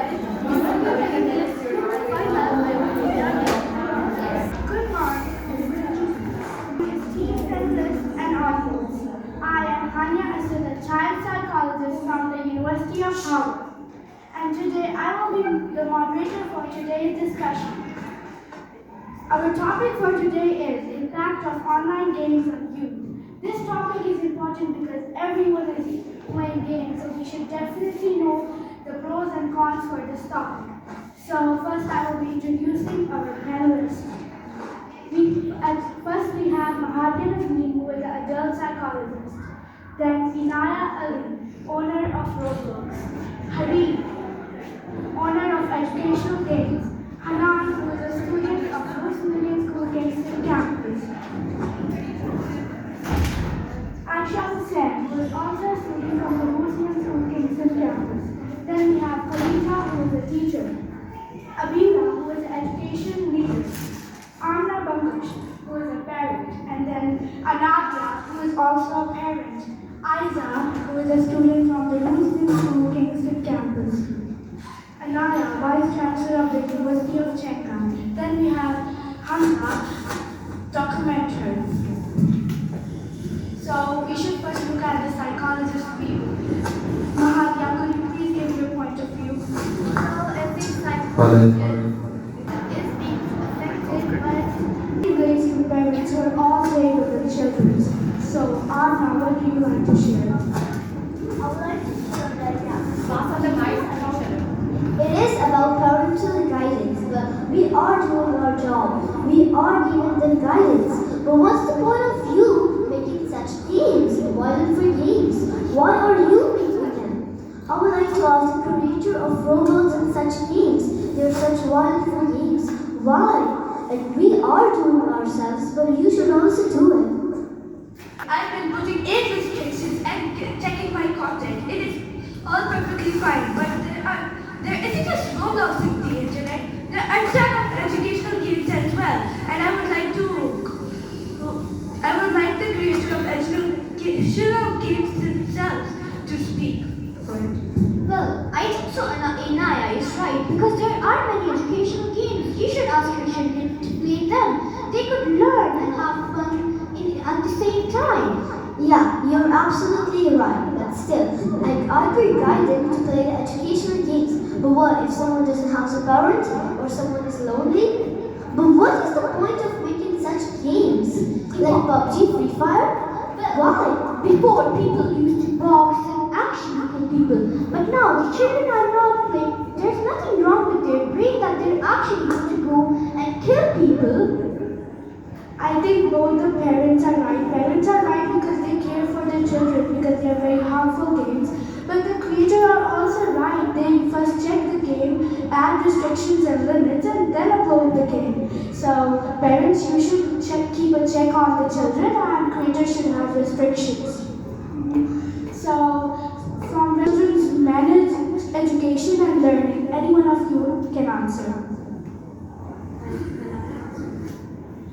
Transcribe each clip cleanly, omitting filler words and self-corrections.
Good morning, esteemed panelists and audience. I am Hania, a student child psychologist from the University of Harvard. And today I will be the moderator for today's discussion. Our topic for today is impact of online games on youth. This topic is important because everyone is playing games, so we should definitely know the pros and cons for this topic. So first I will be introducing our panelists. First we have Hania, who is an adult psychologist. Then Inaya Ali, owner of Roblox. Habib, owner of educational games. Hanan, who is a student of Bruce Million School Kingston campus. Aisha Hussain, who is also a student from the Bruce Million School Kingston campus. Then we have Khalita, who is a teacher. Abira, who is an education leader. Amna Bankush, who is a parent. And then Anadra, who is also a parent. Aiza, who is a student from the Bruce Million School Kingston campus. Anaya, Vice Chancellor of the University of Chennai. Then we have Hamza, documenter. So we should first look at the psychologist's view. Mahatya, could you please give your point of view? Well, I think psychology is being affected by Ways to parents who are all play with the children. So Anna, what do you like to share? I would like to share that It is about parental guidance, but we are doing our job. We are giving them guidance. But what's the point of you making such games, violent for games? Why are you making them? I would like to ask the creator of Roblox and such games. They're such violent for games. Why? Like we are doing ourselves, but you should also do it. I've been putting age restrictions and checking my content. It is all perfectly fine, but there isn't just Roblox in the internet. There are some educational games as well, and I would like the creator of educational games themselves to speak for it. Well, I think so. Inaya is right because there are many educational games. You should ask your children to play them. They could learn and have fun at the same time. Yeah, you're absolutely right, but still, like I could guide them to play the educational games. But what if someone doesn't have a parent or someone is lonely? But what is the point of making such games? Like PUBG, Free Fire? Why? Before, people used to box and actually kill people. But now, the children are not playing. There's nothing wrong with their brain that they're actually going to go and kill people. I think both the parents are right. Parents are right because they care for their children because they are very harmful games. But the creator are also right. They first check the game, add restrictions and limits, and then upload the game. So parents, you should keep a check on the children, and creators should have restrictions. So from children's managed education and learning, any one of you can answer.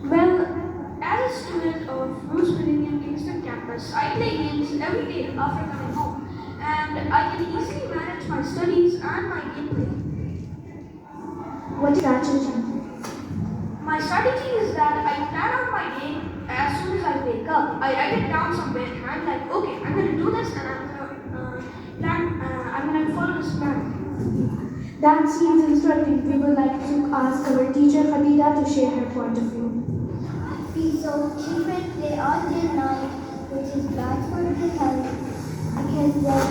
Well, as a student of Bruce Million Kingston campus, I play games every day after coming home, and I can easily manage my studies and my gameplay. What strategy? My strategy is that I plan out my day as soon as I wake up. I write it down somewhere, and I'm like, okay, I'm going to do this, and I'm going to follow this plan. That seems instructive. We would like to ask our teacher Khadija to share her point of view. So children play all day and night, which is bad for their health because they're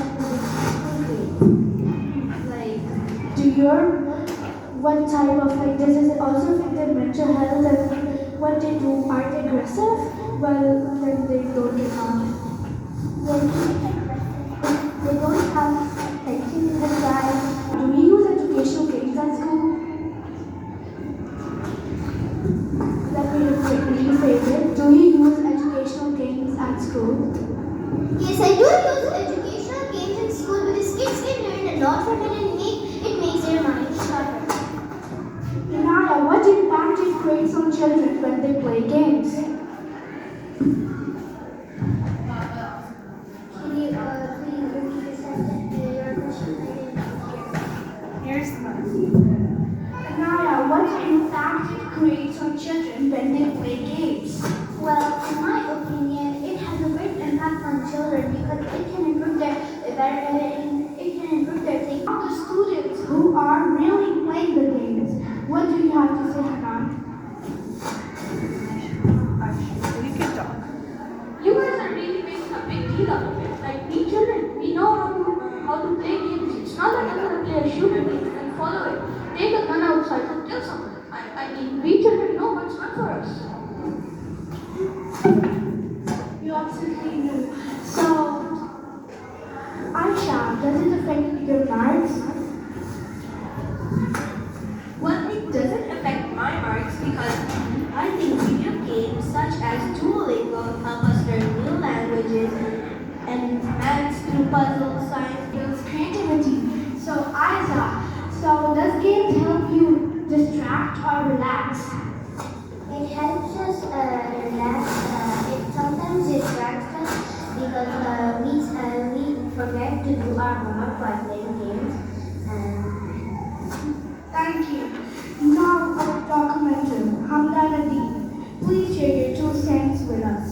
what type of does it also affect their mental health and what they do? Are they aggressive? Well, when they don't get on. they don't have attention in the class. Do we use educational games at school? Let me rephrase it. Do you use educational games at school? Yes, I do use educational games in school because kids can learn a lot from it and it makes their mind sharper. Naya, what impact it creates on children when they play games? Can you please repeat your question? I didn't hear. Christmas. Naya, what impact it creates on children when they play games? Well, in my opinion, it has a great impact on children because it can improve their thinking. Of the students who are really playing the games, what do you have to say, Hania? You can talk. You guys are really making a big deal out of it. Like we children, we know how to play games. It's not like I'm gonna play a shooter game and follow it. Take a gun outside and kill someone. I mean, we children know what's good for us. You absolutely do. So, Aisha, does it affect your marks? Well, it doesn't affect my marks because I think video games such as Duolingo help us learn new languages and maths through puzzles, science Builds creativity. So, Aisha, so does games help you distract or relax? It helps us relax. It sometimes distracts us because we forget to do our homework while playing games. Thank you. Now, our documenter, Hamda Nadeem. Please share your 2 cents with us.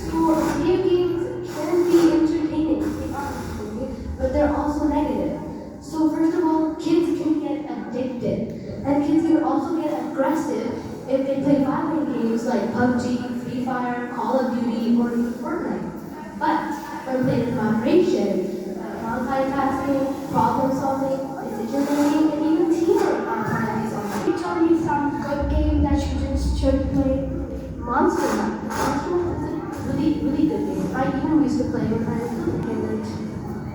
So, video games can be entertaining, they are entertaining, but they're also negative. So, first of all, kids can get addicted, and kids can also get aggressive if they play violent games like PUBG, Free Fire, Call of Duty, or even Fortnite. But when played in moderation, multitasking, problem solving, decision making, and even teamwork are part of these online. Can you tell me some good game that you just should play? Monster Hunter. Monster Hunter is a really good game. I even used to play when I was little kid.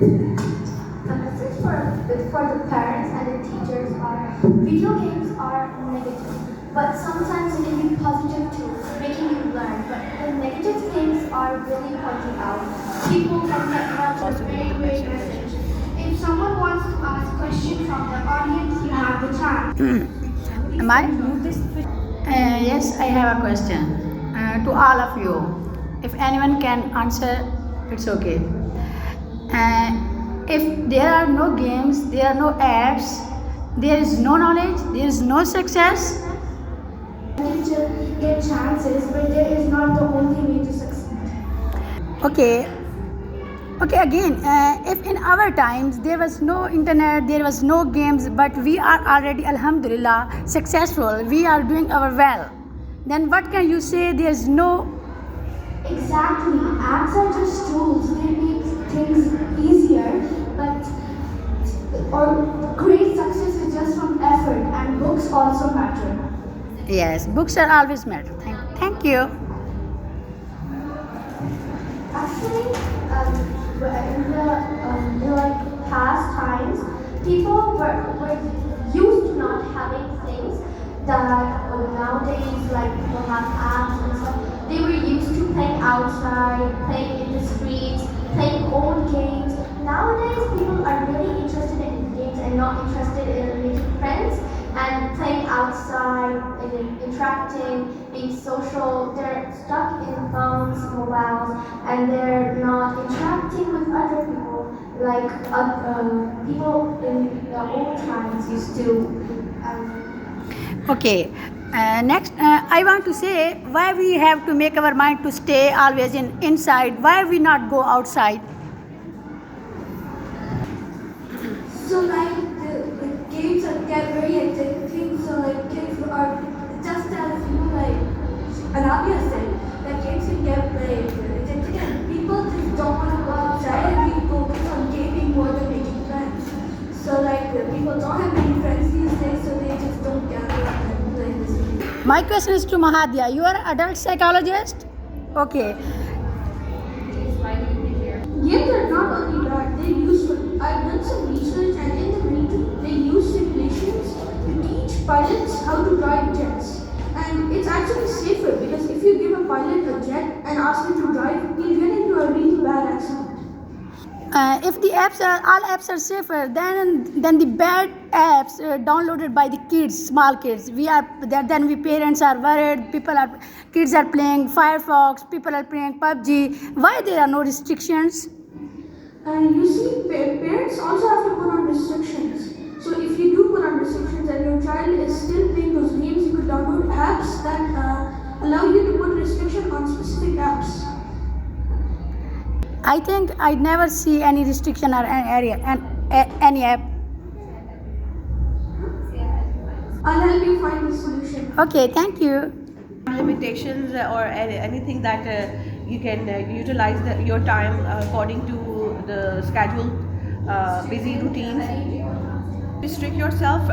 A message for the parents and the teachers are video games are negative, but sometimes they can be positive too, making you learn. But the negative things are really pointed out. People can get much a very great message. If someone wants to ask questions from the audience, you have the chance. Am I? Yes, I have a question to all of you. If anyone can answer, it's okay. If there are no games, there are no apps, there is no knowledge, there is no success. Teacher get chances, but there is not the only way to succeed. Okay. Again, if in our times there was no internet, there was no games, but we are already, alhamdulillah, successful, we are doing our well, then what can you say there is no? Exactly. Apps are just tools. They make things easier, but or great success is just from effort, and books also matter. Yes, books are always matter. Thank you. Actually, in the like past times, people were used to not having things that nowadays like people have apps and stuff. They were used to playing outside, playing in the streets, playing old games. Nowadays, people are really interested in games and not interested in making friends and playing outside and interacting, being social. They're stuck in phones, mobiles, and they're not interacting with other people like people in the old times used to. Okay. Next, I want to say why we have to make our mind to stay always inside. Why we not go outside? So like the games are get very addicting. So like kids are just as like Anabia said, that games can get very addicting and people just don't want to go outside and we focus on gaming more than making friends. So like the people don't have many friends these days, so they just don't gather and play this game. My question is to Mahadia. You are an adult psychologist? Okay. Games are not only bad, they're useful. I've done some research and in the military, they use simulations to teach pilots how to drive jets. And it's actually safer because if you give a pilot a jet and ask him to drive, he'll get into a really bad accident. If the all apps are safer, then the bad apps downloaded by the kids, small kids. Then we parents are worried. Kids are playing Firefox. People are playing PUBG. Why there are no restrictions? And you see, parents also have to put on restrictions. apps that allow you to put restriction on specific apps? I think I never see any restriction or any area and any app. I'll help you find the solution. Okay, thank you. Limitations or anything that you can utilize your time according to the schedule, busy routines. Restrict yourself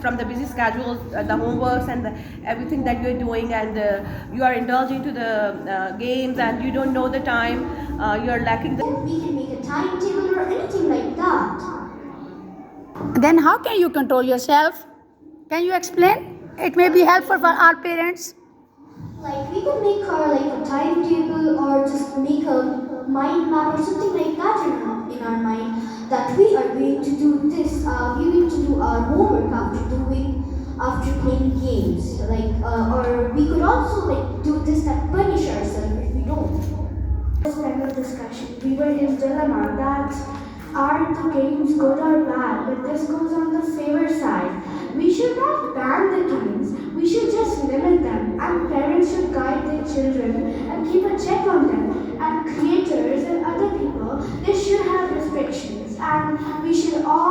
from the busy schedule, the homeworks and everything that you're doing, and you are indulging to the games and you don't know the time, you're lacking the. We can make a timetable or anything like that. Then how can you control yourself? Can you explain? It may be helpful for our parents. Like we can make our like a timetable or just make a mind map or something like that in our mind that we are going to do this. We're going to do our homework after playing games. Like or we could also like do this and punish ourselves if we don't. This kind of discussion, we were in dilemma that are the games good or bad, but this goes on the favor side. We should not ban the games, we should just limit them, and parents should guide their children and keep a check on them. And creators and other people, they should have restrictions, and we should all